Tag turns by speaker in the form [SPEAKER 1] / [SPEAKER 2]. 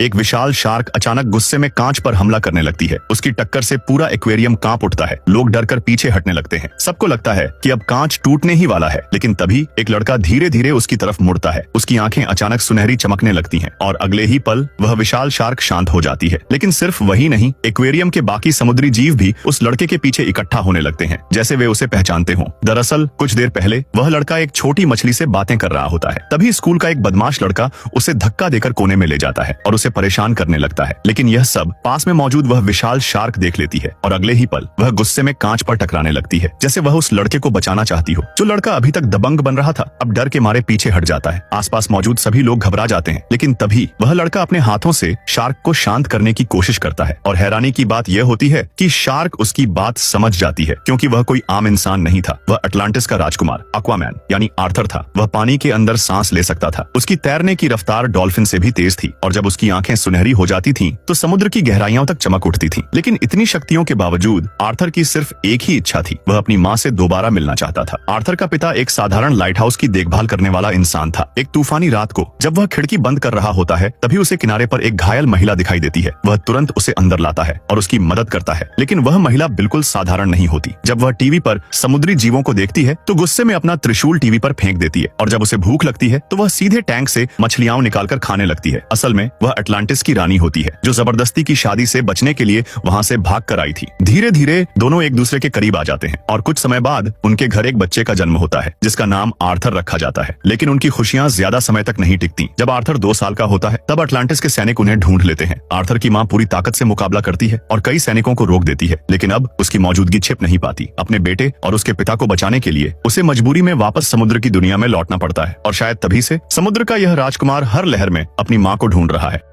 [SPEAKER 1] एक विशाल शार्क अचानक गुस्से में कांच पर हमला करने लगती है। उसकी टक्कर से पूरा एक्वेरियम कांप उठता है। लोग डरकर पीछे हटने लगते हैं। सबको लगता है कि अब कांच टूटने ही वाला है, लेकिन तभी एक लड़का धीरे धीरे उसकी तरफ मुड़ता है। उसकी आंखें अचानक सुनहरी चमकने लगती हैं और अगले ही पल वह विशाल शार्क शांत हो जाती है। लेकिन सिर्फ वही नहीं, एक्वेरियम के बाकी समुद्री जीव भी उस लड़के के पीछे इकट्ठा होने लगते हैं, जैसे वे उसे पहचानते हों। दरअसल कुछ देर पहले वह लड़का एक छोटी मछली से बातें कर रहा होता है। तभी स्कूल का एक बदमाश लड़का उसे धक्का देकर कोने में ले जाता है और उसे परेशान करने लगता है। लेकिन यह सब पास में मौजूद वह विशाल शार्क देख लेती है और अगले ही पल वह गुस्से में कांच पर टकराने लगती है, जैसे वह उस लड़के को बचाना चाहती हो। जो लड़का अभी तक दबंग बन रहा था, अब डर के मारे पीछे हट जाता है। आसपास मौजूद सभी लोग घबरा जाते हैं, लेकिन तभी वह लड़का अपने हाथों से शार्क को शांत करने की कोशिश करता है। और हैरानी की बात यह होती है कि शार्क उसकी बात समझ जाती है, क्योंकि वह कोई आम इंसान नहीं था। वह अटलांटिस का राजकुमार एक्वामैन यानी आर्थर था। वह पानी के अंदर सांस ले सकता था। उसकी तैरने की रफ्तार डॉल्फिन से भी तेज थी और जब उसकी आंखें सुनहरी हो जाती थीं, तो समुद्र की गहराइयों तक चमक उठती थीं। लेकिन इतनी शक्तियों के बावजूद आर्थर की सिर्फ एक ही इच्छा थी, वह अपनी माँ से दोबारा मिलना चाहता था। आर्थर का पिता एक साधारण लाइट हाउस की देखभाल करने वाला इंसान था। एक तूफानी रात को जब वह खिड़की बंद कर रहा होता है, तभी उसे किनारे पर एक घायल महिला दिखाई देती है। वह तुरंत उसे अंदर लाता है और उसकी मदद करता है। लेकिन वह महिला बिल्कुल साधारण नहीं होती। जब वह टीवी पर समुद्री जीवों को देखती है, तो गुस्से में अपना त्रिशूल टीवी पर फेंक देती है और जब उसे भूख लगती है, तो वह सीधे टैंक से मछलियां निकालकर खाने लगती है। असल में वह अटलांटिस की रानी होती है, जो जबरदस्ती की शादी से बचने के लिए वहां से भाग कर आई थी। धीरे धीरे दोनों एक दूसरे के करीब आ जाते हैं और कुछ समय बाद उनके घर एक बच्चे का जन्म होता है, जिसका नाम आर्थर रखा जाता है। लेकिन उनकी खुशियां ज्यादा समय तक नहीं टिकती। जब आर्थर 2 साल का होता है, तब अटलांटिस के सैनिक उन्हें ढूंढ लेते हैं। आर्थर की माँ पूरी ताकत से मुकाबला करती है और कई सैनिकों को रोक देती है, लेकिन अब उसकी मौजूदगी छिप नहीं पाती। अपने बेटे और उसके पिता को बचाने के लिए उसे मजबूरी में वापस समुद्र की दुनिया में लौटना पड़ता है और शायद तभी से समुद्र का यह राजकुमार हर लहर में अपनी माँ को ढूंढ रहा है।